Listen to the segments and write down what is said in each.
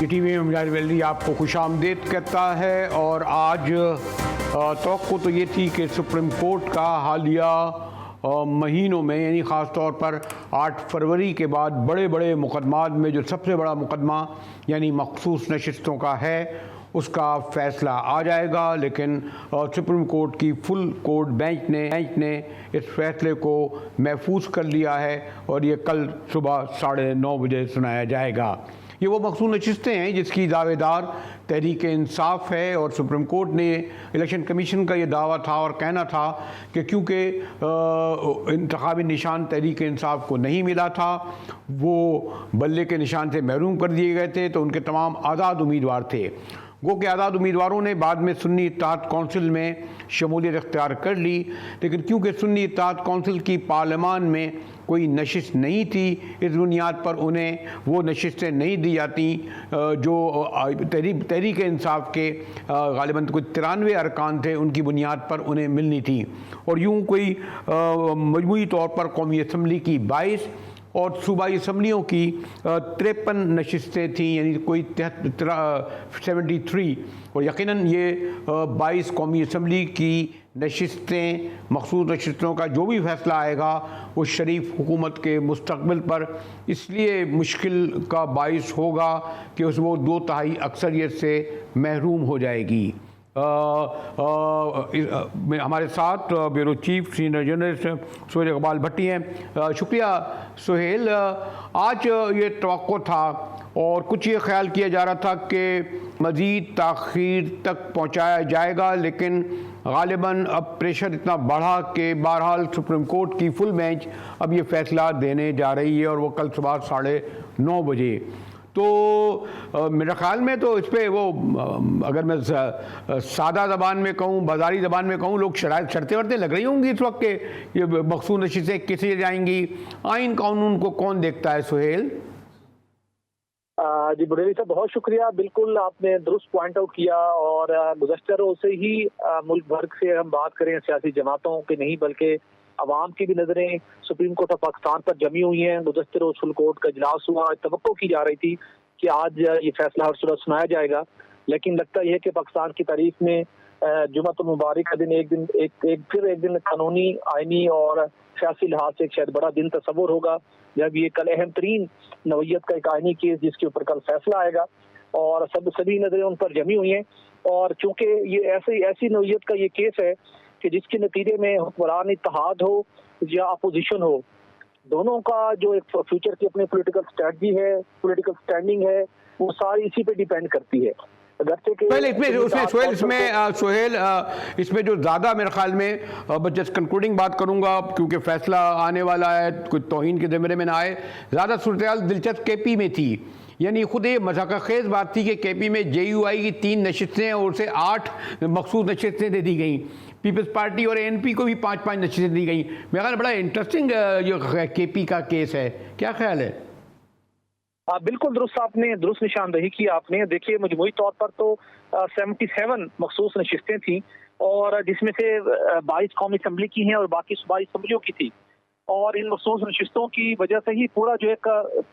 TV में मुजाहिर valley आपको खुशामदीद कहता है। और आज तवक्को तो ये थी कि सुप्रीम कोर्ट का हालिया महीनों में, यानी ख़ास तौर पर 8 फरवरी के बाद बड़े बड़े मुकदमात में जो सबसे बड़ा मुकदमा यानी मखसूस नशिस्तों का है, उसका फ़ैसला आ जाएगा। लेकिन सुप्रीम कोर्ट की फुल कोर्ट बेंच ने इस फैसले को महफूज कर लिया है और ये कल सुबह 9:30 बजे सुनाया जाएगा। ये वो मखसूस नशिस्तें हैं जिसकी दावेदार तहरीक इंसाफ है और सुप्रीम कोर्ट ने इलेक्शन कमीशन का ये दावा था और कहना था कि क्योंकि इंतखाबी निशान तहरीक इंसाफ को नहीं मिला था, वो बल्ले के निशान से महरूम कर दिए गए थे, तो उनके तमाम आज़ाद उम्मीदवार थे। गो के आज़ाद उम्मीदवारों ने बाद में सुन्नी इत्तेहाद कौंसिल में शमूलियत इख्तियार कर ली, लेकिन क्योंकि सुन्नी इत्तेहाद कौंसिल की पार्लियामान में कोई नशिस्त नहीं थी, इस बुनियाद पर उन्हें वो नशिस्तें नहीं दी जाती जो तहरीक इंसाफ के गालिबन कोई 93 अरकान थे, उनकी बुनियाद पर उन्हें मिलनी थी। और यूँ कोई मजमूई तौर पर कौमी असम्बली की 22 और सूबाई असम्बलियों की 53 नशिस्तें थीं, यानी कोई 73। और यकीनन ये 22 कौमी असम्बली की नशिस्तें, मखसूस नशिस्तों का जो भी फैसला आएगा वो शरीफ हुकूमत के मुस्तकबिल पर इसलिए मुश्किल का बाइस होगा कि उस वो 2/3 अक्सरियत से महरूम हो जाएगी। हमारे साथ bureau chief senior journalist Sohail Iqbal Bhatti हैं। शुक्रिया सोहेल। आज ये तवक्को था और कुछ ये ख्याल किया जा रहा था कि मज़ीद ताख़ीर तक पहुँचाया जाएगा, लेकिन गालिबन अब प्रेशर इतना बढ़ा कि बहरहाल सुप्रीम कोर्ट की फुल बेंच अब ये फ़ैसला देने जा रही है और वो कल सुबह 9:30 बजे। तो मेरे ख़्याल में तो इस पर वो अगर मैं सादा ज़बान में कहूँ, बाज़ारी ज़बान में कहूँ, लोग शर्तें वर्तें लग रही होंगी इस वक्त के ये मखसूस नशिस्तें किसे जाएंगी, आइन कानून को कौन देखता है सोहेल? जी बुरेली साहब, बहुत शुक्रिया। बिल्कुल आपने दुरुस्त पॉइंट आउट किया और गुज़श्ता रोज़ से ही मुल्क भर से हम बात करें सियासी जमातों के नहीं बल्कि अवाम की भी नजरें सुप्रीम कोर्ट ऑफ पाकिस्तान पर जमी हुई हैं। गुज़श्ता रोज़ फुल कोर्ट का इजलास हुआ, तवक्को की जा रही थी कि आज ये फैसला हर सूरत सुनाया जाएगा, लेकिन लगता यह है कि पाकिस्तान की तारीख में जुम्मतुल मुबारक का दिन एक दिन कानूनी, आइनी और सियासी लिहाज से एक शायद बड़ा दिन तस्वुर होगा, जब ये कल अहम तरीन नौयत का एक आइनी केस जिसके ऊपर कल फैसला आएगा और सभी नजरें उन पर जमी हुई हैं। और चूंकि ये ऐसी नौयत का ये केस है कि जिसके नतीजे में हुक्मरान इत्तेहाद हो या अपोजिशन हो, दोनों का जो एक फ्यूचर की अपनी पॉलिटिकल स्ट्रेटजी है, पॉलिटिकल स्टैंडिंग है, वो सारी इसी पे डिपेंड करती है। सोहेल इसमें जो ज़्यादा मेरे ख्याल में बस जस्ट कंक्लूडिंग बात करूंगा क्योंकि फैसला आने वाला है, कुछ तौहीन के ज़मरे में ना आए। ज़्यादा सूरत दिलचस्प केपी में थी, यानी खुद ये मज़ाक़खेज़ बात थी कि केपी में JUI की 3 नशिस्तें और उसे 8 मखसूस नशिस्तें दे दी गई। पीपल्स पार्टी और ANP को भी 5-5 नशिस्तें दी गई। मेरा ख्याल बड़ा इंटरेस्टिंग जो केपी का केस है, क्या ख्याल है? बिल्कुल दुरुस्त, आपने दुरुस्त निशानदेही की। आपने देखिए मजमूई तौर पर तो 77 मखसूस नशिस्तें थी और जिसमें से 22 कौमी असम्बली की हैं और बाकी सूबाई असम्बलियों की थी। और इन मखसूस नशिस्तों की वजह से ही पूरा जो एक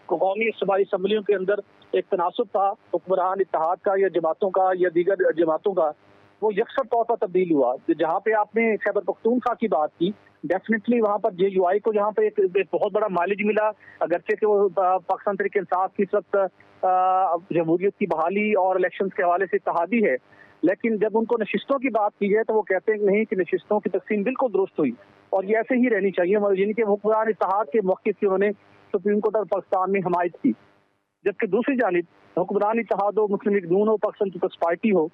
कौमी सूबाई असम्बलियों के अंदर एक तनासुब था हुक्मरान इत्तेहाद का या जमातों का या दीगर जमातों का, वो यकसर तौर पर तब्दील हुआ। जहाँ पे आपने खैबर पख्तूनख्वा की बात की, डेफिनेटली वहाँ पर JUI को जहाँ पे एक बहुत बड़ा माइलेज मिला, अगरचे कि वो पाकिस्तान तहरीक इंसाफ की इस वक्त जमहूरियत की बहाली और इलेक्शन के हवाले से इत्तेहादी है, लेकिन जब उनको नशिस्तों की बात की है तो वो कहते हैं नहीं कि नशिस्तों की तकसीम बिल्कुल दुरुस्त हुई और ये ऐसे ही रहनी चाहिए, यानी कि हुक्मरान इत्तेहाद के मौके से उन्होंने सुप्रीम कोर्ट ऑफ पाकिस्तान में हमायत की। जबकि दूसरी जानिब हुक्मरान इत्तेहाद हो, मुस्लिम लीग नून हो, पाकिस्तान पीपल्स पार्टी हो,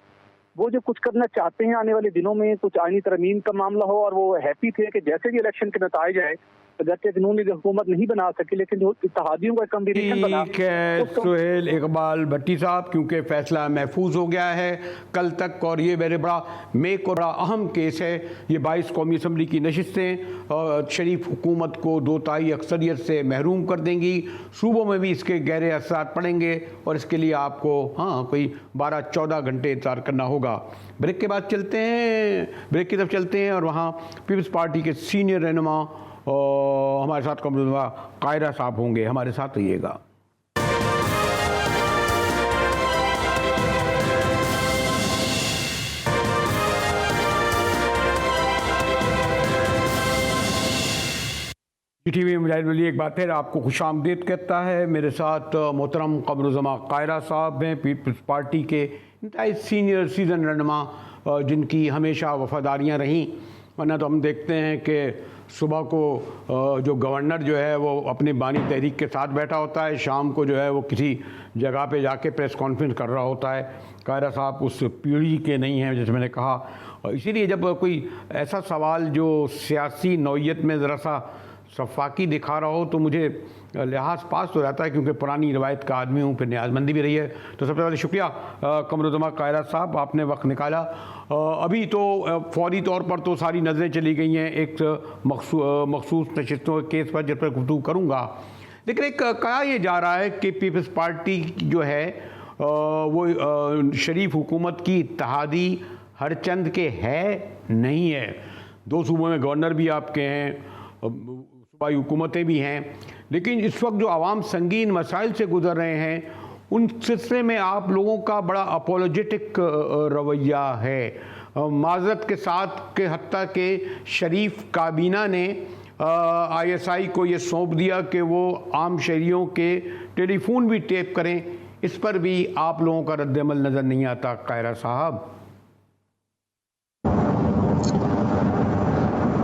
वो जो कुछ करना चाहते हैं आने वाले दिनों में, कुछ आईनी तरमीम का मामला हो, और वो हैप्पी थे कि जैसे भी इलेक्शन के नतीजे आए अगरचे कानूनी हुकूमत नहीं बना सकी लेकिन जो इत्तेहादियों का कॉम्बिनेशन बना। ठीक है सोहेल इकबाल भट्टी साहब, क्योंकि फैसला महफूज हो गया है कल तक और ये मेरे बड़ा बड़ा अहम केस है। ये 22 कौमी असम्बली की नशिस्तें शरीफ हुकूमत को 2/3 अक्सरियत से महरूम कर देंगी। सूबों में भी इसके गहरे असर पड़ेंगे और इसके लिए आपको कोई 12-14 घंटे इंतजार करना होगा। ब्रेक के बाद ब्रेक की तरफ चलते हैं और वहाँ पीपल्स पार्टी के सीनियर रहनुमा हमारे साथ कायरा साहब होंगे, हमारे साथ रहिएगा। टीवी मुजाहिद वली एक बार फिर आपको खुशामदीद कहता है। मेरे साथ मोहतरम कमरुज़्ज़मा कायरा साहब हैं, पीपल्स पार्टी के इंतहाई सीनियर सीजन रहनुमा, जिनकी हमेशा वफादारियाँ रहीं। वरना तो हम देखते हैं कि सुबह को जो गवर्नर जो है वो अपनी बानी तहरीक के साथ बैठा होता है, शाम को जो है वो किसी जगह पे जाके प्रेस कॉन्फ्रेंस कर रहा होता है। कायरा साहब उस पीढ़ी के नहीं हैं जैसे मैंने कहा, और इसीलिए जब कोई ऐसा सवाल जो सियासी नौइयत में ज़रा सा सफाकी दिखा रहा हो तो मुझे लिहाज पास हो जाता है, क्योंकि पुरानी रवायत का आदमी हूँ, फिर न्याज़मंदी भी रही है। तो सबसे पहले शुक्रिया कमरुज़्ज़मा कायरा साहब, आपने वक्त निकाला। अभी तो फौरी तौर पर तो सारी नज़रें चली गई हैं एक मखसूस नशिस्तों के केस पर, जिस पर गुफ्तगू करूँगा। लेकिन एक कहा यह जा रहा है कि पीपल्स पार्टी जो है वो शरीफ हुकूमत की इत्तेहादी हर चंद के है नहीं है। 2 सूबों में गवर्नर भी आपके हैं, सूबाई हुकूमतें भी हैं, लेकिन इस वक्त जो आवाम संगीन मसाइल से गुजर रहे हैं उन सिलसिले में आप लोगों का बड़ा अपोलोजेटिक रवैया है। माज़रत के साथ के हत्ता के शरीफ काबीना ने ISI को ये सौंप दिया कि वो आम शहरियों के टेलीफोन भी टेप करें। इस पर भी आप लोगों का रद्दअमल नज़र नहीं आता कायरा साहब।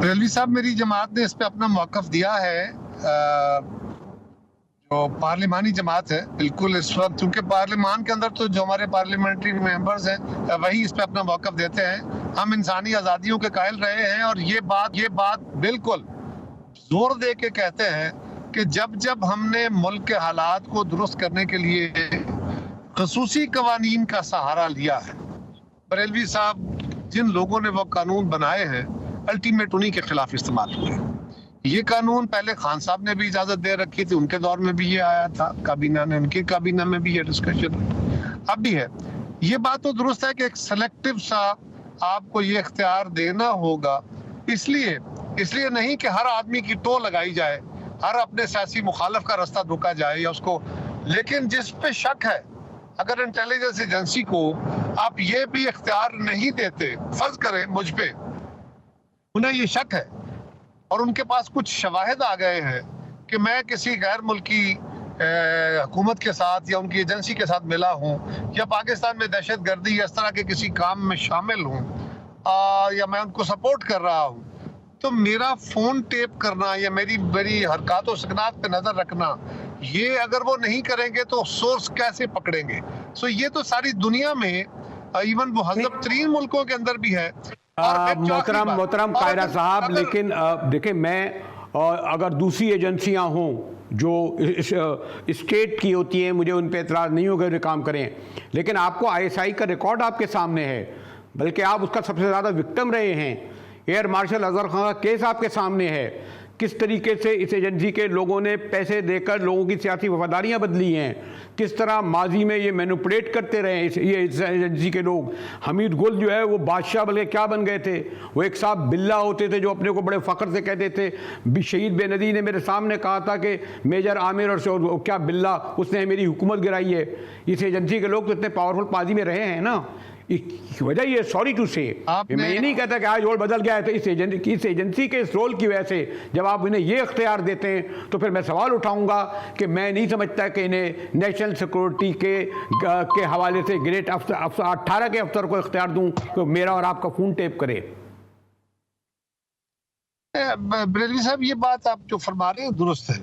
रेलवी साहब, मेरी जमात ने इस पे अपना मौक़िफ़ दिया है। जो पार्लिमानी जमात है, बिल्कुल इस वक्त क्योंकि पार्लिमान के अंदर तो जो हमारे पार्लियामेंट्री मेंबर्स हैं वही इस पे अपना मौक़िफ़ देते हैं। हम इंसानी आज़ादियों के कायल रहे हैं और ये बात बिल्कुल जोर दे के कहते हैं कि जब हमने मुल्क के हालात को दुरुस्त करने के लिए ख़ुसूसी कवानीन का सहारा लिया है, बरेलवी साहब जिन लोगों ने वो कानून बनाए हैं अल्टीमेट उन्हीं के खिलाफ इस्तेमाल हुए। ये कानून पहले खान साहब ने भी इजाजत दे रखी थी, उनके दौर में भी ये आया था, काबीना ने, उनकी काबीना में भी ये डिस्कशन अब भी है। ये बात तो दुरुस्त है कि एक सेलेक्टिव सा आपको ये इख्तियार देना होगा, इसलिए नहीं कि हर आदमी की टो लगाई जाए, हर अपने सियासी मुखालिफ का रास्ता रोका जाए या उसको, लेकिन जिस पे शक है, अगर इंटेलिजेंस एजेंसी को आप ये भी इख्तियार नहीं देते, फर्ज करें मुझ पे उन्हें ये शक है और उनके पास कुछ शवाहिद आ गए हैं कि मैं किसी गैर मुल्की हुकूमत के साथ या उनकी एजेंसी के साथ मिला हूँ या पाकिस्तान में दहशतगर्दी या इस तरह के किसी काम में शामिल हूँ या मैं उनको सपोर्ट कर रहा हूँ, तो मेरा फ़ोन टेप करना या मेरी हरकत और सकनात पे नज़र रखना, ये अगर वो नहीं करेंगे तो सोर्स कैसे पकड़ेंगे? सो ये तो सारी दुनिया में इवन मुहज़्ज़ब तरीन मुल्कों के अंदर भी है। मोहतरम कायरा साहब, लेकिन देखिए, मैं अगर दूसरी एजेंसियां हों जो स्टेट की होती हैं, मुझे उन पे एतराज़ नहीं होगा, काम करें, लेकिन आपको ISI का रिकॉर्ड आपके सामने है, बल्कि आप उसका सबसे ज़्यादा विक्टिम रहे हैं। एयर मार्शल अजहर खान का केस आपके सामने है, किस तरीके से इस एजेंसी के लोगों ने पैसे देकर लोगों की सियासी वफादारियाँ बदली हैं, किस तरह माजी में ये मैनिपुलेट करते रहे इस एजेंसी के लोग। हमीद गुल जो है वो बादशाह बल्कि क्या बन गए थे, वो एक साहब बिल्ला होते थे जो अपने को बड़े फ़ख्र से कहते थे। शहीद बेनज़ीर ने मेरे सामने कहा था कि मेजर आमिर और क्या बिल्ला, उसने मेरी हुकूमत गिराई है। इस एजेंसी के लोग तो इतने पावरफुल माजी में रहे हैं ना, वजह ये सॉरी टू से, मैं ये नहीं कहता कि आज रोल बदल गया है, तो इस एजेंसी के इस रोल की वजह से जब आप इन्हें ये इख्तियार देते हैं तो फिर मैं सवाल उठाऊंगा कि मैं नहीं समझता कि इन्हें नेशनल सिक्योरिटी के हवाले से ग्रेट अफसर 18 के अफसर को इख्तियार दूं कि मेरा और आपका फ़ोन टेप करे। बरेलवी साहब, ये बात आप जो फरमा रहे हैं दुरुस्त है।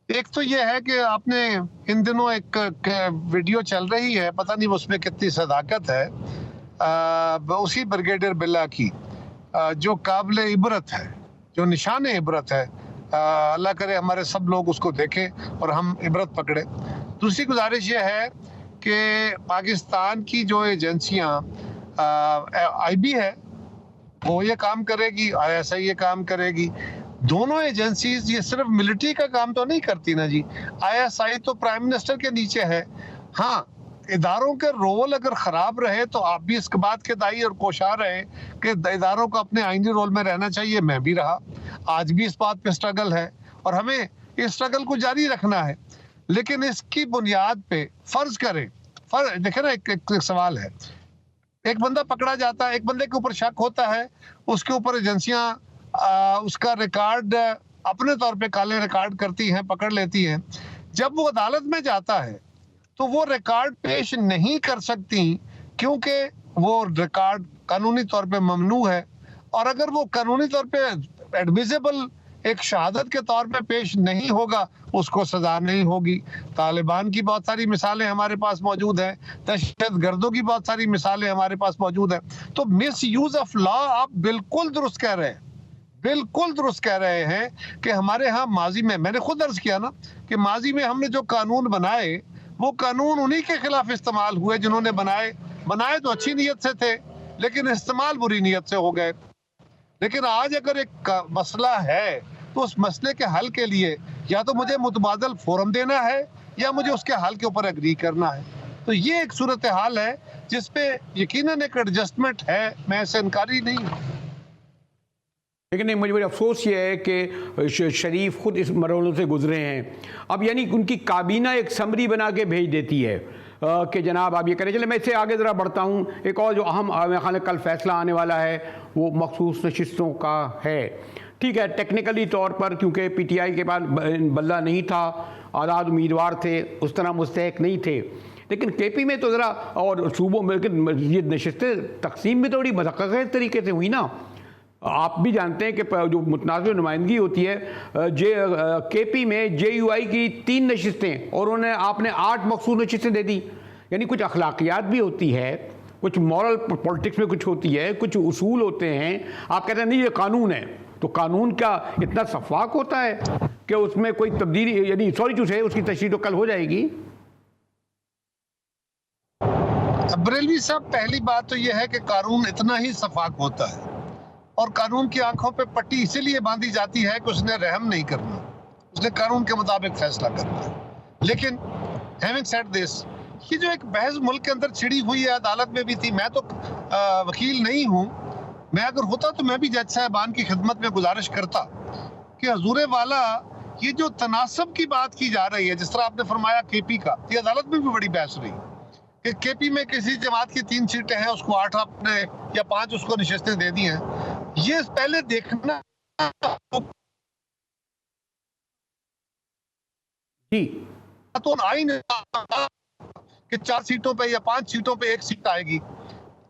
एक तो ये है कि आपने इन दिनों एक वीडियो चल रही है, पता नहीं उसमें कितनी सदाकत है, उसी ब्रिगेडियर बिल्ला की, जो काबिल इबरत है, जो निशान इबरत है। अल्लाह करे हमारे सब लोग उसको देखें और हम इबरत पकड़े। दूसरी गुजारिश ये है कि पाकिस्तान की जो एजेंसियां IB है वो ये काम करेगी, ISI ये काम करेगी। दोनों एजेंसीज ये सिर्फ मिलिट्री का काम तो नहीं करती ना जी। ISI तो प्राइम मिनिस्टर के नीचे है। हाँ, इदारों के रोल अगर ख़राब रहे तो आप भी इस बात के दाई और कोशार रहे कि इदारों को अपने आइनी रोल में रहना चाहिए। मैं भी रहा, आज भी इस बात पे स्ट्रगल है और हमें इस स्ट्रगल को जारी रखना है। लेकिन इसकी बुनियाद पे फ़र्ज करें, देखें ना, एक सवाल है, एक बंदा पकड़ा जाता है, एक बंदे के ऊपर शक होता है, उसके ऊपर एजेंसियां उसका रिकॉर्ड अपने तौर पे काले रिकॉर्ड करती हैं, पकड़ लेती हैं। जब वो अदालत में जाता है तो वो रिकॉर्ड पेश नहीं कर सकती, क्योंकि वो रिकॉर्ड कानूनी तौर पे ममनू है। और अगर वो कानूनी तौर पे एडमिसिबल एक शहादत के तौर पे पेश नहीं होगा, उसको सजा नहीं होगी। तालिबान की बहुत सारी मिसालें हमारे पास मौजूद हैं, दहशत गर्दों की बहुत सारी मिसालें हमारे पास मौजूद हैं। तो मिस यूज ऑफ लॉ, आप बिल्कुल दुरुस्त कह रहे हैं, बिल्कुल दुरुस्त कह रहे हैं कि हमारे यहाँ माजी में, मैंने खुद अर्ज किया ना कि माजी में हमने जो कानून बनाए, वो कानून उन्हीं के खिलाफ इस्तेमाल हुए जिन्होंने बनाए तो अच्छी नीयत से थे, लेकिन इस्तेमाल बुरी नीयत से हो गए। लेकिन आज अगर एक मसला है तो उस मसले के हल के लिए या तो मुझे मुतबादल फोरम देना है या मुझे उसके हल के ऊपर एग्री करना है। तो ये एक सूरत हाल है जिसपे यकीनन एक एडजस्टमेंट है, मैं इससे इनकारी नहीं हूँ। लेकिन नहीं, मुझे अफसोस ये है कि शरीफ खुद इस मरहलों से गुजरे हैं। अब यानी उनकी काबीना एक समरी बना के भेज देती है कि जनाब आप ये करें। चले मैं इससे आगे ज़रा बढ़ता हूँ। एक और जो अहम मेरे ख्याल कल फैसला आने वाला है वो मखसूस नशिस्तों का है। ठीक है, टेक्निकली तौर पर क्योंकि PTI के पास बल्ला नहीं था, आज़ाद उम्मीदवार थे, उस तरह मुस्तहक नहीं थे, लेकिन KP में तो ज़रा और सूबों में ये नशिस्तें तकसीम में थोड़ी मज़क्क़त तरीके से हुई ना। आप भी जानते हैं कि जो मुतनाज़िर नुमाइंदगी होती है KP में JUI की 3 नशिस्तें और आपने 8 मखसूस नशिस्तें दे दी। यानी कुछ अखलाकियात भी होती है, कुछ मॉरल पॉलिटिक्स में कुछ होती है, कुछ उसूल होते हैं। आप कहते हैं नहीं ये कानून है, तो कानून का इतना सफाक होता है कि उसमें कोई तब्दीली, यानी सॉरी टू से उसकी तशरीह तो कल हो जाएगी। बरेलवी साहब, पहली बात तो यह है कि कानून इतना ही सफाक होता है और कानून की आंखों पे पट्टी इसीलिए बांधी जाती है कि उसने रहम नहीं करना, उसने कानून के मुताबिक फैसला करना है। लेकिन हैविंग सेड दिस, ये जो एक बहस मुल्क के अंदर छिड़ी हुई है, अदालत में भी थी। मैं तो वकील नहीं हूँ, मैं अगर होता तो मैं भी जज साहबान की खिदमत में गुजारिश करता कि हजूर वाला ये जो तनासब की बात की जा रही है, जिस तरह आपने फरमाया KP का, ये अदालत में भी बड़ी बहस रही कि KP में किसी जमात की 3 सीटें हैं, उसको 8 आपने या 5 उसको नशिस्तें दे दी हैं। ये पहले देखना जी तो आइन कि 4 सीटों पे या 5 सीटों पे 1 सीट आएगी।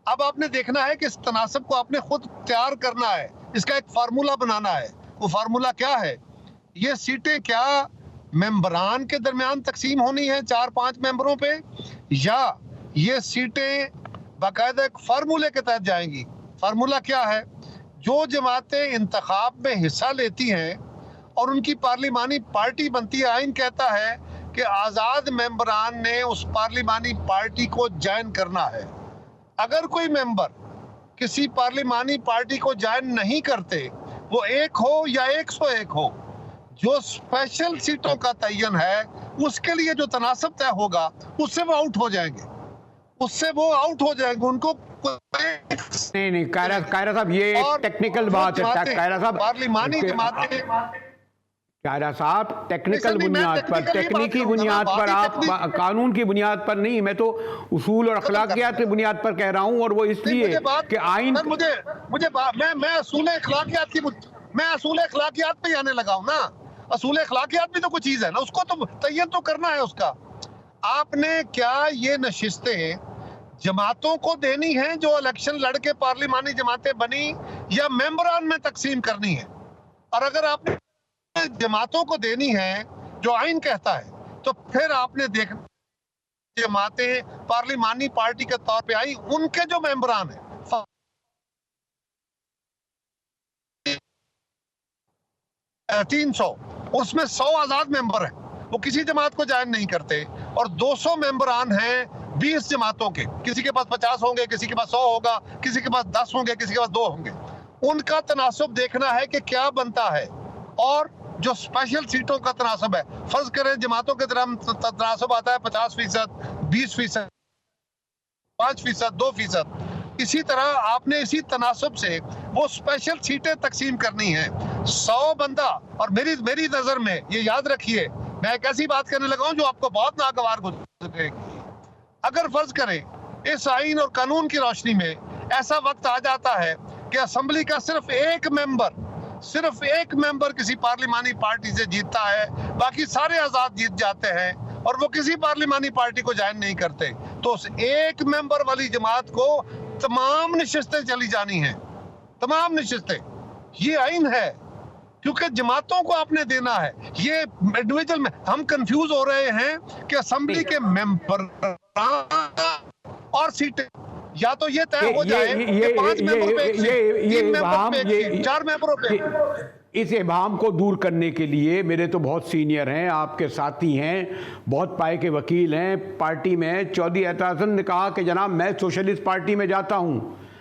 अब आपने देखना है कि इस तनासब को आपने खुद तैयार करना है, इसका एक फार्मूला बनाना है। वो फार्मूला क्या है? ये सीटें क्या मेंबरान के दरमियान तकसीम होनी है 4-5 मेंबरों पे, या ये सीटें बाकायदा एक फार्मूले के तहत जाएंगी? फार्मूला क्या है? जो जमातें इंतखाब में हिस्सा लेती हैं और उनकी पार्लिमानी पार्टी बनती है, आइन कहता है कि आज़ाद मेंबरान ने उस पार्लिमानी पार्टी को ज्वाइन करना है। अगर कोई मेंबर किसी पार्लिमानी पार्टी को ज्वाइन नहीं करते, वो 1 हो या 101 हो, जो स्पेशल सीटों का तयन है उसके लिए जो तनासब तय होगा उससे वो आउट हो जाएंगे, उनको नहीं कायरा साहब, ये टेक्निकल बात है। कायरा साहब, पार्लिमानी जमातें, कायरा साहब, टेक्निकल बुनियाद पर, टेक्निकी बुनियाद पर, आप कानून की बुनियाद पर नहीं, मैं तो उसूल और अखलाकियात की बुनियाद पर कह रहा हूँ। और वो इसलिए कि आइन मैं असूल अखलाकियात पे आने लगा हूँ ना। असूल अखलाकियात भी तो कुछ चीज है ना, उसको तो तयन तो करना है उसका। आपने क्या ये नशिस्तें जमातों को देनी है जो इलेक्शन लड़के पार्लिमानी जमातें बनी, या मेंबरान में तकसीम करनी है? और अगर आपने जमातों को देनी है जो आइन कहता है, तो फिर आपने देखना जमातें पार्लिमानी पार्टी के तौर पे आई, उनके जो मेंबरान है 300, उसमें 100 आजाद मेंबर हैं, वो किसी जमात को ज्वाइन नहीं करते, और 200 मेंबरान हैं 20 जमातों के। किसी के पास 50 होंगे, किसी के पास 100 होगा, किसी के पास 10 होंगे, किसी के पास 2 होंगे। उनका तनासब देखना है कि क्या बनता है। और जो स्पेशल सीटों का तनासब है, फर्ज करें जमातों के तनासब आता है 50%, 20%, 5%, 2%, इसी तरह आपने इसी तनासब से वो स्पेशल सीटें तकसीम करनी है। 100 बंदा, और मेरी नजर में ये याद रखिए, मैं एक ऐसी बात करने लगा हूं जो आपको बहुत नागवार गुजरेगी। अगर फर्ज करें इस आइन और कानून की रोशनी में ऐसा वक्त आ जाता है कि असेंबली का सिर्फ एक मेंबर सिर्फ एक मेंबर किसी पार्लिमानी पार्टी से जीतता है, बाकी सारे आजाद जीत जाते हैं और वो किसी पार्लिमानी पार्टी को ज्वाइन नहीं करते। तो उस एक मेंबर वाली जमात को तमाम नशिस्तें चली जानी हैं, तमाम नशिस्तें। ये आइन है, क्योंकि जमातों को आपने देना है। ये इंडिविजुअल में हम कंफ्यूज हो रहे हैं कि असेंबली के मेंबर और सीटें या तो ये तय हो जाए कि 5 मेंबरों पे एक सीट, 3 मेंबरों पे एक सीट, 4 मेंबरों पे। इस इबाहम को दूर करने के लिए मेरे तो बहुत सीनियर हैं, आपके साथी हैं, बहुत पाए के वकील हैं, पार्टी में चौधरी एहतियात हसन ने कहा कि जनाब मैं सोशलिस्ट पार्टी में जाता हूं,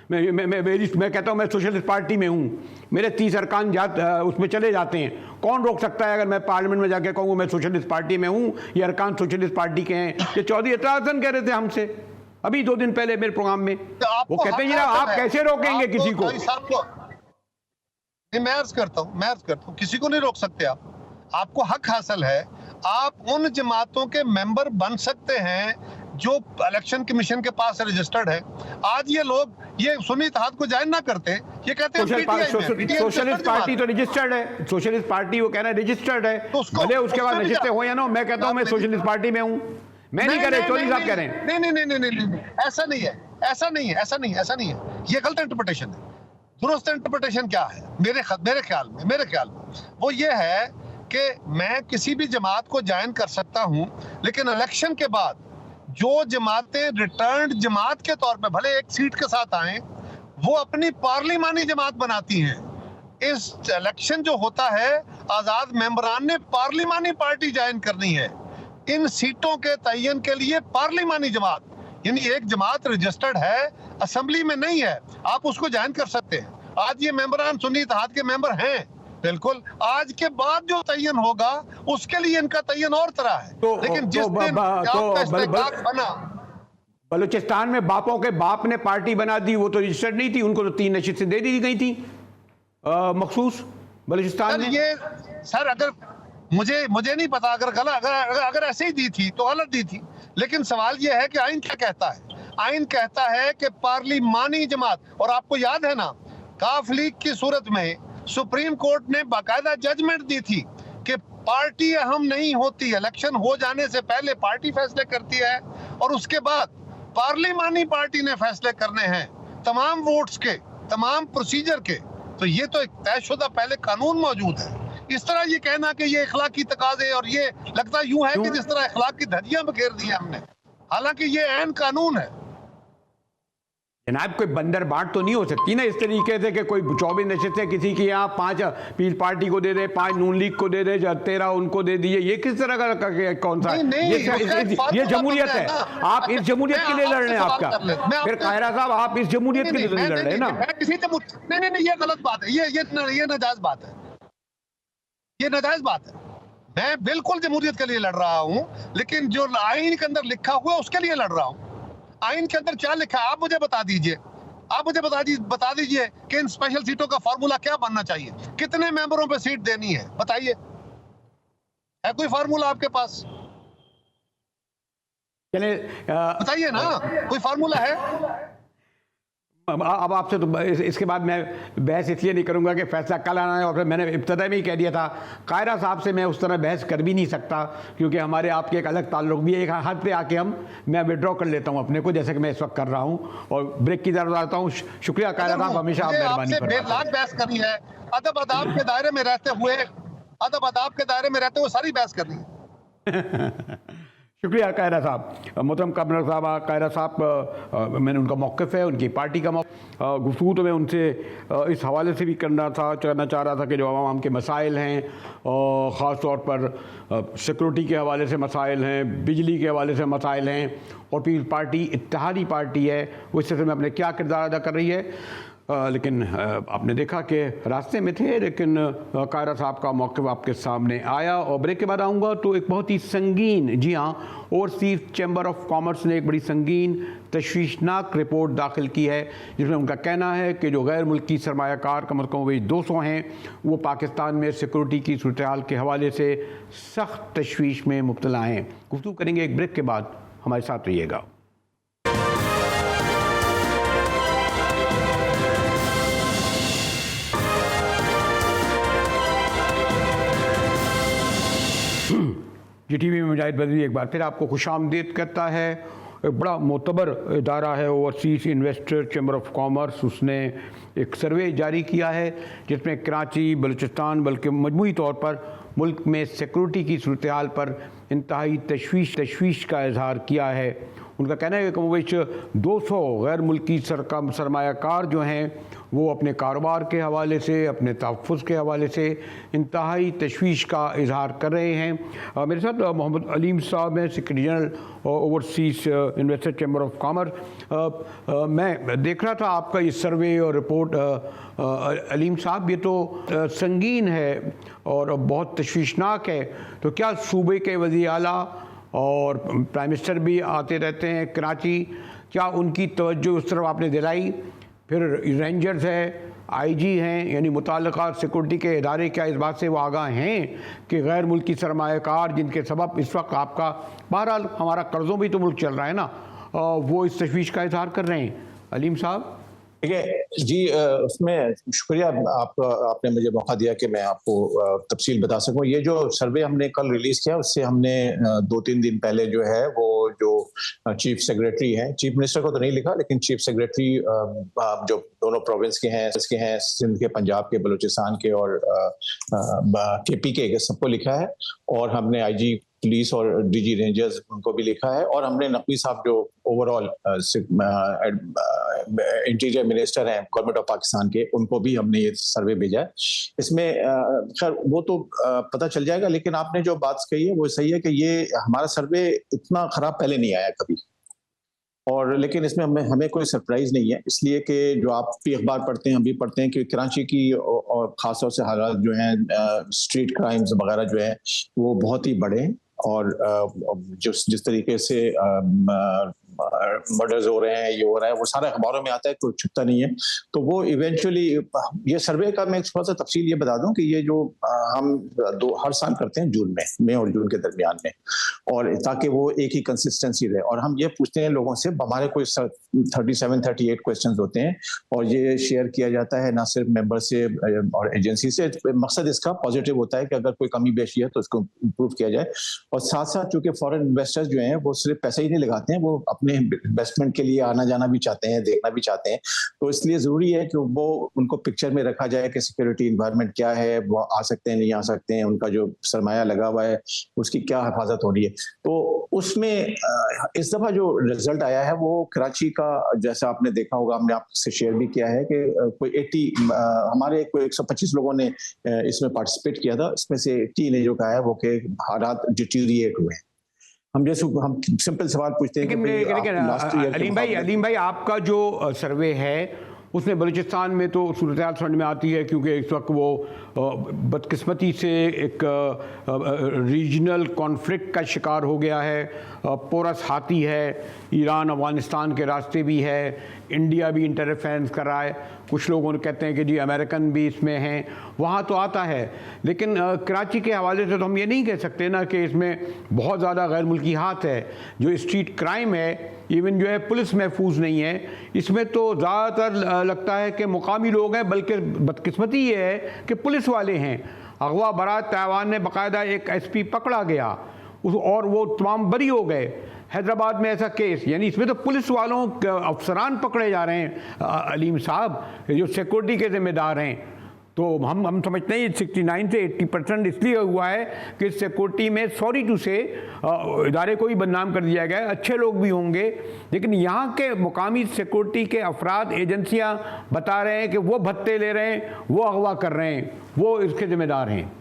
मैं कहता हूं मैं सोशलिस्ट पार्टी में हूं, मेरे 30 अरकान उसमें चले जाते हैं। कौन रोक सकता है अगर मैं पार्लियामेंट में जाके कहूँ मैं सोशलिस्ट पार्टी में हूँ, ये अरकान सोशलिस्ट पार्टी के हैं? ये चौधरी एहतियात हसन कह रहे थे हमसे अभी 2 दिन पहले मेरे प्रोग्राम में। वो कहते हैं आप कैसे रोकेंगे किसी को? मैं अर्ज करता हूँ किसी को नहीं रोक सकते आप। आपको हक हासिल है, आप उन जमातों के मेंबर बन सकते हैं जो इलेक्शन कमीशन के पास रजिस्टर्ड है। आज ये लोग ये सुन्नी इत्तेहाद को ज्वाइन ना करते, ये कहते हैं सोशलिस्ट पार्टी तो रजिस्टर्ड है, सोशलिस्ट पार्टी वो कह रहे हैं रजिस्टर्ड है, भले उसके बाद नशिस्तें हो या ना। मैं कहता हूँ मैं सोशलिस्ट पार्टी में हूँ, मैं नहीं कह रहे, चौधरी साहब कह रहे हैं। नहीं, ऐसा नहीं है, ये गलत इंटरप्रिटेशन है। दुरुस्त इंटरप्रिटेशन क्या है मेरे ख्याल में वो ये है कि मैं किसी भी जमात को ज्वाइन कर सकता हूं, लेकिन इलेक्शन के बाद जो जमातें रिटर्न्ड जमात के तौर पे भले एक सीट के साथ आए, वो अपनी पार्लिमानी जमात बनाती हैं। इस इलेक्शन जो होता है, आजाद मेंबरान ने पार्लिमानी पार्टी ज्वाइन करनी है। इन सीटों के तयन के लिए पार्लिमानी जमात, यानी एक जमात रजिस्टर्ड है, असेंबली में नहीं है, आप उसको ज्वाइन कर सकते हैं। आज ये मेंबरान सुन्नी इत्तेहाद के मेंबर हैं, बिल्कुल। आज के बाद जो तयन होगा उसके लिए इनका तयन और तरह है। लेकिन जिस दिन आपका इस्तेकाक बना, बलूचिस्तान में बापों के बाप ने पार्टी बना दी, वो तो रजिस्टर्ड नहीं थी, उनको तो 3 नशिस्तें दे दी गई थी मखसूस बलूचिस्तान में। ये सर अगर मुझे नहीं पता, अगर ऐसे ही दी थी तो गलत दी थी, लेकिन सवाल यह है कि आइन क्या कहता है। आइन कहता है कि पार्लिमानी जमात, और आपको याद है ना काफ लीग की सूरत में सुप्रीम कोर्ट ने बाकायदा जजमेंट दी थी कि पार्टी अहम नहीं होती, इलेक्शन हो जाने से पहले पार्टी फैसले करती है और उसके बाद पार्लिमानी पार्टी ने फैसले करने हैं तमाम वोट्स के, तमाम प्रोसीजर के। तो ये तो एक तयशुदा पहले कानून मौजूद है। इस तरह ये कहना कि ये इखलाकी तकाजे, और ये लगता यूं है कि जिस तरह इखलाक की धज्जियां बखेर दी हमने, हालांकि ये ऐन कानून है। जनाब कोई बंदर बाट तो नहीं हो सकती ना इस तरीके से कि कोई 24 नशिस्तें किसी की यहाँ 5 पीस पार्टी को दे दे, 5 नून लीग को दे दे, 13 उनको दे दिए। ये किस तरह का कौन सा ये जमहूरियत है? आप इस जमहूरियत के लिए लड़ रहे हैं आपका? फिर कायरा साहब आप इस जमहूरियत के लिए लड़ रहे हैं ना? नहीं, ये गलत बात है, ये नाजायज बात है, ये नाजायज बात है। मैं बिल्कुल जमहूरियत के लिए लड़ रहा हूँ, लेकिन जो आइन के अंदर लिखा हुआ है उसके लिए लड़ रहा हूँ। आइन के अंदर क्या लिखा है आप मुझे बता दीजिए, बता दीजिए कि इन स्पेशल सीटों का फार्मूला क्या बनना चाहिए, कितने मेंबरों पे सीट देनी है, बताइए। है कोई फार्मूला आपके पास? चले बताइए ना, कोई फार्मूला है? अब आपसे तो इसके बाद मैं बहस इसलिए नहीं करूंगा कि फैसला कल आना है, और फिर मैंने इब्तदा में ही कह दिया था कायरा साहब से मैं उस तरह बहस कर भी नहीं सकता, क्योंकि हमारे आपके एक अलग ताल्लुक भी है। एक हद पे आके मैं विड्रॉ कर लेता हूं अपने को, जैसे कि मैं इस वक्त कर रहा हूं, और ब्रेक की तरफ आता हूं। शुक्रिया कायरा साहब, हमेशा आप मेहरबानी बेलाग बहस करनी है, अदब अदाब के दायरे में रहते हुए सारी बहस करनी है। शुक्रिया कायरा साहब। मोहतरम कमर साहब, कायरा साहब मैंने उनका मौक़िफ़ है, उनकी पार्टी का गुफ्तगू तो मैं उनसे इस हवाले से भी करना चाह रहा था कि जो आवाम के मसाइल हैं, ख़ास तौर पर सिक्योरिटी के हवाले से मसाइल हैं, बिजली के हवाले से मसाइल हैं, और पीपल्स पार्टी इत्तेहादी पार्टी है, वो इस सिलसिले में अपने क्या किरदार अदा कर रही है। लेकिन आपने देखा कि रास्ते में थे, लेकिन कायरा साहब का मौक़िफ़ आपके सामने आया। और ब्रेक के बाद आऊँगा तो एक बहुत ही संगीन, जी हाँ, ओवरसीज़ चैम्बर ऑफ कॉमर्स ने एक बड़ी संगीन तशवीशनाक रिपोर्ट दाखिल की है, जिसमें उनका कहना है कि जो गैर मुल्की सरमायाकार कम अज़ कम वही 200 हैं, वो पाकिस्तान में सिक्योरिटी की सूरत हाल के हवाले से सख्त तशवीश में मुब्तला हैं। गुफ्तगू करेंगे एक ब्रेक के बाद, हमारे साथ रहिएगा। GTV में मुजाहिद बदरी एक बार फिर आपको खुशामदीद कहता है। एक बड़ा मोतबर इदारा है overseas investor chamber of commerce, उसने एक सर्वे जारी किया है जिसमें कराची, बलूचिस्तान बल्कि मजमूई तौर पर मुल्क में सिक्योरिटी की सूरत हाल पर इंतहाई तशवीश का इजहार किया है। उनका कहना है कि कमोबेश 200 गैर मुल्की सरमायाकार जो हैं वो अपने कारोबार के हवाले से, अपने तहफ़्फ़ुज़ के हवाले से इंतहाई तशवीश का इजहार कर रहे हैं। मेरे साथ मोहम्मद अलीम साहब हैं, secretary general overseas investor chamber of commerce. मैं देख रहा था आपका ये सर्वे और रिपोर्ट। अलीम साहब, ये तो संगीन है और बहुत तशवीशनाक है। तो क्या सूबे के वज़ीर आला और प्राइम मिनिस्टर भी आते रहते हैं कराची, क्या उनकी तवज्जो उस तरफ आपने दिलाई? फिर रेंजर्स है, IG हैं, यानी मुताल्लिक़ा सिक्योरिटी के इदारे क्या इस बात से वो आगाह हैं कि गैर मुल्की सरमायाकार जिनके सबब इस वक्त आपका बहरहाल हमारा कर्ज़ों भी तो मुल्क चल रहा है ना, वो इस तशवीश का इजहार कर रहे हैं? अलीम साहब। ठीक है जी, उसमें शुक्रिया आपने मुझे मौका दिया कि मैं आपको तफसील बता सकूं। ये जो सर्वे हमने कल रिलीज किया उससे हमने 2-3 दिन पहले जो है वो जो चीफ सेक्रेटरी हैं, चीफ मिनिस्टर को तो नहीं लिखा लेकिन चीफ सेक्रेटरी जो दोनों प्रोविंस के हैं, सिंध के, पंजाब के, बलूचिस्तान के और KP के सबको लिखा है। और हमने IG पुलिस और DG रेंजर्स उनको भी लिखा है। और हमने नकवी साहब जो ओवरऑल इंटीरियर मिनिस्टर हैं गवर्नमेंट ऑफ पाकिस्तान के, उनको भी हमने ये सर्वे भेजा है। इसमें खैर वो तो पता चल जाएगा, लेकिन आपने जो बात कही है वो सही है कि ये हमारा सर्वे इतना खराब पहले नहीं आया कभी। और लेकिन इसमें हमें कोई सरप्राइज नहीं है, इसलिए कि जो आप भी अखबार पढ़ते हैं, हम भी पढ़ते हैं कि कराची की और ख़ासतौर से हालात जो हैं स्ट्रीट क्राइम्स वगैरह जो है वो बहुत ही बड़े हैं। और जिस तरीके से मर्डर्स हो रहे हैं, ये हो रहा है, वो सारे अखबारों में आता है, कोई छुपता नहीं है। तो वो इवेंचुअली ये सर्वे का मैं थोड़ा सा तफसील ये बता दूं कि ये जो हम हर साल करते हैं जून में, मई और जून के दरमियान में, और ताकि वो एक ही कंसिस्टेंसी रहे। और हम ये पूछते हैं लोगों से, हमारे कोई 37-38 क्वेश्चंस होते हैं और ये शेयर किया जाता है ना सिर्फ मेंबर से और एजेंसी से। मकसद इसका पॉजिटिव होता है कि अगर कोई कमी बेशी है तो उसको इम्प्रूव किया जाए। और साथ साथ चूंकि फॉरेन इन्वेस्टर्स जो हैं वो सिर्फ पैसे ही नहीं लगाते हैं, वो अपने इन्वेस्टमेंट के लिए आना जाना भी चाहते हैं, देखना भी चाहते हैं। तो इसलिए जरूरी है कि वो उनको पिक्चर में रखा जाए कि सिक्योरिटी इन्वायरमेंट क्या है, वो आ सकते हैं, नहीं आ सकते हैं, उनका जो सरमाया लगा हुआ है उसकी क्या हिफाजत हो रही है। तो उसमें इस दफा जो रिजल्ट आया है वो कराची का, जैसा आपने देखा होगा, हमने आपसे शेयर भी किया है कि कोई हमारे कोई 125 लोगों ने इसमें पार्टिसिपेट किया था। इसमें से 80 ने जो कहा है वो कि हालात डिटीरिएट हुए हैं। हम सिंपल सवाल पूछते हैं कि अलीम भाई आपका जो सर्वे है उसमें बलूचिस्तान में तो सूरत हाल समझ में आती है, क्योंकि इस वक्त वो बदकिस्मती से एक रीजनल कॉन्फ्लिक्ट का शिकार हो गया है। पोरस हाथी है, ईरान अफगानिस्तान के रास्ते भी है, इंडिया भी इंटरफेरेंस कर रहा है। कुछ लोग कहते हैं कि जी अमेरिकन भी इसमें हैं, वहाँ तो आता है। लेकिन कराची के हवाले से तो हम ये नहीं कह सकते ना कि इसमें बहुत ज़्यादा गैर मुल्की हाथ है। जो स्ट्रीट क्राइम है, इवन जो है पुलिस महफूज नहीं है, इसमें तो ज़्यादातर लगता है कि मुकामी लोग हैं, बल्कि बदकिस्मती ये है कि पुलिस वाले हैं। अगवा बारात ताइवान में बाकायदा एक SP पकड़ा गया और वो तमाम बरी हो गए। हैदराबाद में ऐसा केस, यानी इसमें तो पुलिस वालों अफसरान पकड़े जा रहे हैं अलीम साहब, जो सिक्योरिटी के जिम्मेदार हैं। तो हम समझते हैं 69 से 80% इसलिए हुआ है कि सिक्योरिटी में सॉरी टू से इदारे को भी बदनाम कर दिया गया है। अच्छे लोग भी होंगे, लेकिन यहाँ के मुकामी सिक्योरिटी के अफराद, एजेंसियाँ बता रहे हैं कि वो भत्ते ले रहे हैं, वो अगवा कर रहे हैं, वो इसके जिम्मेदार हैं।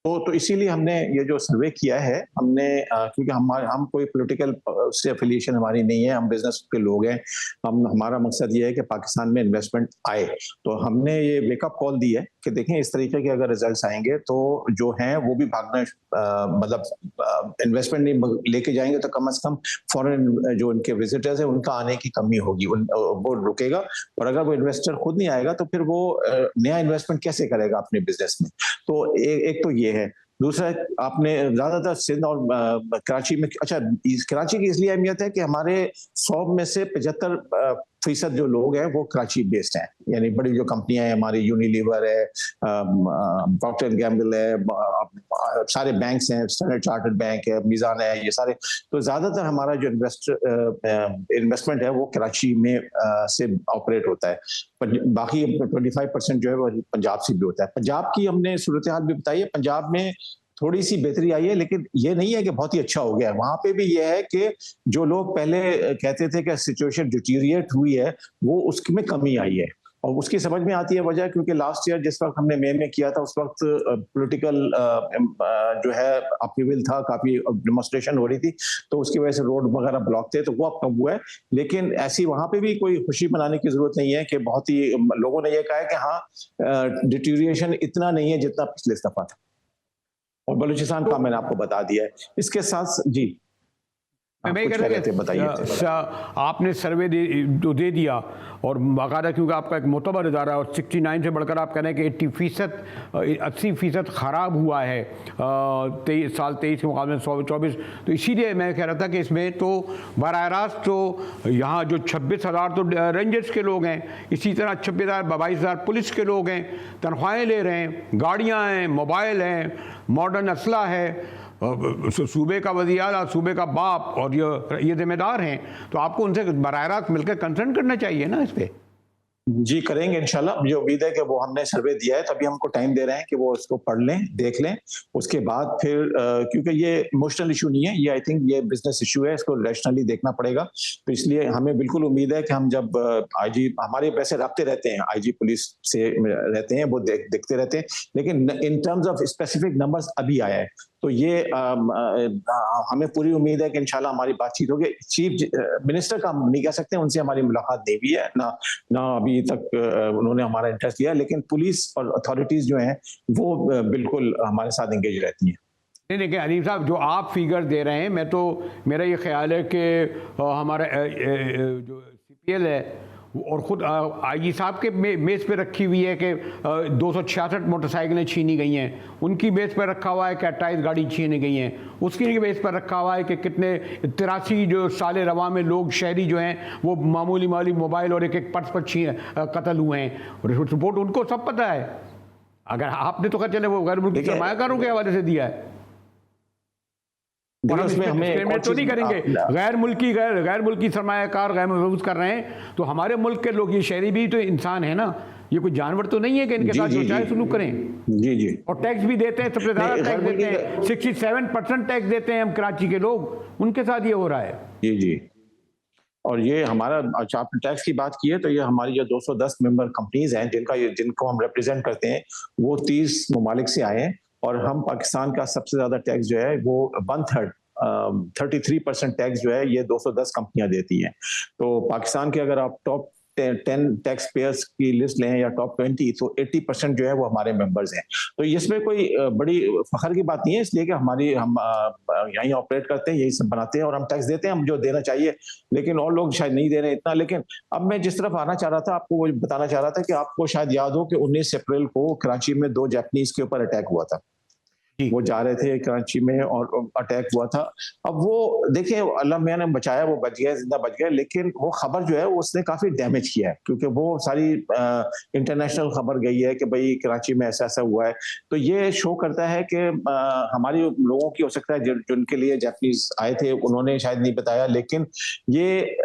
तो इसीलिए हमने ये जो सर्वे किया है, हमने क्योंकि हम कोई पॉलिटिकल से एफिलिएशन हमारी नहीं है, हम बिजनेस के लोग हैं। हमारा मकसद ये है कि पाकिस्तान में इन्वेस्टमेंट आए। तो हमने ये वेकअप कॉल दी है कि देखें इस तरीके के अगर रिजल्ट्स आएंगे तो जो हैं वो भी भागना, मतलब इन्वेस्टमेंट नहीं लेके जाएंगे तो कम से कम फॉरेन जो उनके विजिटर्स हैं उनका आने की कमी होगी, वो रुकेगा। और अगर वो इन्वेस्टर खुद नहीं आएगा तो फिर वो नया इन्वेस्टमेंट कैसे करेगा अपने बिजनेस में। तो एक तो ये है। दूसरा, आपने ज्यादातर सिंध और कराची में, अच्छा कराची की इसलिए अहमियत है कि हमारे 100 में से 75 60% जो लोग हैं वो कराची बेस्ड हैं, यानी बड़ी जो कंपनियां हैं हमारी, यूनिलीवर है, प्रॉक्टर एंड गैम्बल है, सारे बैंक्स हैं, स्टैंडर्ड चार्टर्ड बैंक है, मीज़ान है, ये सारे। तो ज्यादातर हमारा जो इन्वेस्टमेंट है वो कराची में से ऑपरेट होता है। बाकी 25% जो है वो पंजाब से भी होता है। पंजाब की हमने सूरत हाल भी बताई है, पंजाब में थोड़ी सी बेहतरी आई है, लेकिन ये नहीं है कि बहुत ही अच्छा हो गया है। वहां पे भी ये है कि जो लोग पहले कहते थे कि सिचुएशन डिटीरिएट हुई है, वो उसमें कमी आई है, और उसकी समझ में आती है वजह, क्योंकि लास्ट ईयर जिस वक्त हमने मई में किया था उस वक्त पॉलिटिकल जो है अपील था, काफी डेमोन्स्ट्रेशन हो रही थी, तो उसकी वजह से रोड वगैरह ब्लॉक थे, तो वो अब कम हुआ है। लेकिन ऐसी वहां पे भी कोई खुशी मनाने की जरूरत नहीं है कि बहुत ही लोगों ने ये कहा है कि हाँ डिटीरिएशन इतना नहीं है जितना पिछले दफा था। और बलूचिस्तान का मैंने आपको बता दिया है। इसके साथ जी मैं कह रहा था, बताइए। आपने सर्वे दे दिया और बाकायदा, क्योंकि आपका एक मोतबर इदारा है और 69 से बढ़कर आप कह रहे हैं कि 80% ख़राब हुआ है 23 के मुकाबले 24। तो इसीलिए मैं कह रहा था कि इसमें तो बराह रास्त तो यहाँ जो 26,000 तो रेंजर्स के लोग हैं, इसी तरह 22,000 पुलिस के लोग हैं, तनख्वाहें ले रहे हैं, गाड़ियाँ हैं, मोबाइल हैं, मॉडर्न असला है, सूबे का वज़ीर-ए-आला, सूबे का बाप और ये जिम्मेदार हैं, तो आपको उनसे बराह रास्त मिलकर कंसर्न करना चाहिए ना इस पे। जी करेंगे इंशाल्लाह। मुझे उम्मीद है कि वो हमने सर्वे दिया है, तभी हमको टाइम दे रहे हैं कि वो उसको पढ़ लें, देख लें, उसके बाद फिर क्योंकि ये इमोशनल इशू नहीं है, ये आई थिंक ये बिजनेस इशू है, इसको रैशनली देखना पड़ेगा। तो इसलिए हमें बिल्कुल उम्मीद है कि हम जब आईजी, हमारे वैसे रखते रहते हैं, आईजी पुलिस से रहते हैं, वो देखते रहते हैं, लेकिन in terms of specific numbers अभी आया है, तो ये हमें पूरी उम्मीद है कि इंशाल्लाह हमारी बातचीत होगी। चीफ मिनिस्टर का हम नहीं कह सकते, उनसे हमारी मुलाकात नहीं हुई है, ना अभी तक उन्होंने हमारा इंटरेस्ट लिया, लेकिन पुलिस और अथॉरिटीज जो हैं वो बिल्कुल हमारे साथ एंगेज रहती हैं। नहीं देखिए अलीम साहब, जो आप फिगर दे रहे हैं, मेरा ये ख्याल है कि हमारा जो CPL है और ख़ुद आईजी साहब के बेस पे रखी हुई है कि 266 मोटरसाइकिलें छीनी गई हैं, उनकी बेस पर रखा हुआ है कि 28 गाड़ी छीनी गई हैं, उसकी बेस पर रखा हुआ है कि कितने 83 जो साले रवा में लोग शहरी जो हैं वो मामूली मोबाइल और एक पर्स पर कत्ल हुए हैं। रिपोर्ट उनको सब पता है। अगर आपने तो चले वो गैर मुल्की सरमायाकारों के हवाले से दिया है, और हम इसमें एक्सपेरिमेंट तो नहीं करेंगे। गैर मुल्की सरमायाकार गैर महफूज कर रहे हैं, तो हमारे मुल्क के लोग, ये शहरी भी तो इंसान है ना, ये कोई जानवर तो नहीं है कि इनके साथ जो चाहे सलूक करें। जी। और टैक्स भी देते हैं, सबसे ज्यादा टैक्स देते हैं, 67% टैक्स देते हैं हम कराची के लोग, उनके साथ ये हो रहा है। जी। और ये हमारा, अच्छा आपने टैक्स की बात की है, तो ये हमारी जो 210 मेंबर कंपनीज हैं जिनको हम रिप्रेजेंट करते हैं, वो 30 ममालिक से आए हैं, और हम पाकिस्तान का सबसे ज्यादा टैक्स जो है वो 33% टैक्स जो है ये 210 कंपनियां देती हैं। तो पाकिस्तान के अगर आप टॉप 10 टैक्स पेयर्स की लिस्ट लें या टॉप 20, तो 80% जो है वो हमारे मेंबर्स हैं। तो इसमें कोई बड़ी फखर की बात नहीं है, इसलिए कि हम यहीं ऑपरेट करते हैं, यही सब बनाते हैं और हम टैक्स देते हैं, हम जो देना चाहिए, लेकिन और लोग शायद नहीं दे रहे इतना। लेकिन अब मैं जिस तरफ आना चाह रहा था, आपको वो बताना चाह रहा था कि आपको शायद याद हो कि 19 अप्रैल को कराची में 2 जापानीज के ऊपर अटैक हुआ था। वो जा रहे थे कराची में और अटैक हुआ था। अब वो देखिए, अल्लाह मियां ने बचाया, वो बच गए, जिंदा बच गए, लेकिन वो खबर जो है उसने काफी डैमेज किया है, क्योंकि वो सारी इंटरनेशनल खबर गई है कि भाई कराची में ऐसा ऐसा हुआ है। तो ये शो करता है कि हमारी लोगों की, हो सकता है जिनके लिए जापानीज आए थे उन्होंने शायद नहीं बताया, लेकिन ये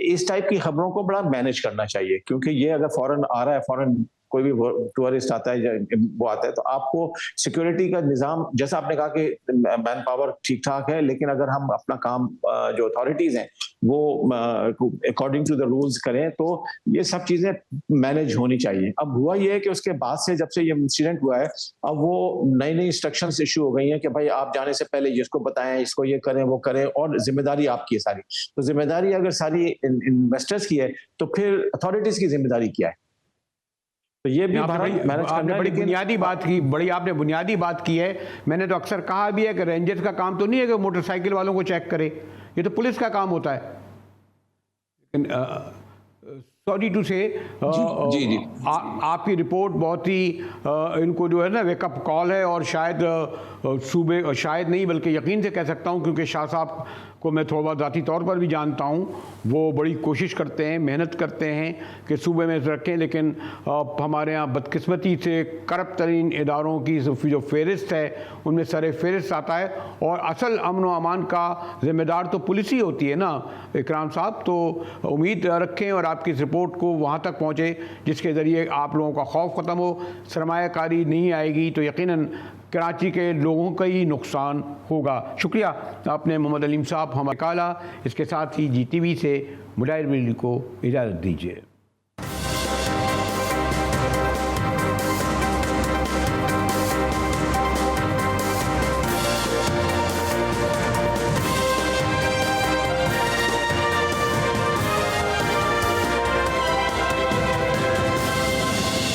इस टाइप की खबरों को बड़ा मैनेज करना चाहिए, क्योंकि ये अगर फौरन आ रहा है, फौरन कोई भी टूरिस्ट आता है, वो आता है, तो आपको सिक्योरिटी का निजाम, जैसा आपने कहा कि मैन पावर ठीक ठाक है, लेकिन अगर हम अपना काम जो अथॉरिटीज हैं वो अकॉर्डिंग टू द रूल्स करें, तो ये सब चीजें मैनेज होनी चाहिए। अब हुआ ये है कि उसके बाद से, जब से ये इंसिडेंट हुआ है, अब वो नई इंस्ट्रक्शंस इशू हो गई हैं कि भाई आप जाने से पहले इसको बताएं, इसको ये करें, वो करें, और जिम्मेदारी आपकी है सारी। तो जिम्मेदारी अगर सारी इन्वेस्टर्स की है, तो फिर अथॉरिटीज की जिम्मेदारी क्या है? तो ये भी आपने बड़ी बुनियादी बात की, आपने बुनियादी बात की है। मैंने तो अक्सर कहा भी है कि रेंजर्स का काम तो नहीं है कि मोटरसाइकिल वालों को चेक करे, ये तो पुलिस का काम होता है। सॉरी टू से जी जी आपकी रिपोर्ट बहुत ही इनको जो है ना वेकअप कॉल है, और शायद सूबे शायद नहीं बल्कि यकीन से कह सकता हूँ, क्योंकि शाह साहब को मैं थोड़ा ज़ाती तौर पर भी जानता हूँ। वो बड़ी कोशिश करते हैं, मेहनत करते हैं कि सूबे में रखें, लेकिन हमारे यहाँ बदकिस्मती से करप्ट तरीन इदारों की जो फहरिस्त है उनमें सर फहरिस्त आता है, और असल अमन व अमान का ज़िम्मेदार तो पुलिस ही होती है ना इकराम साहब। तो उम्मीद रखें और आपकी इस रिपोर्ट को वहाँ तक पहुँचे जिसके ज़रिए आप लोगों का खौफ ख़त्म हो, सरमायाकारी नहीं आएगी तो यकीनन कराची के लोगों का ही नुकसान होगा। शुक्रिया आपने मोहम्मद अलीम साहब हमें काला। इसके साथ ही GTV से मुडायर बिल्ली को इजाज़त दीजिए।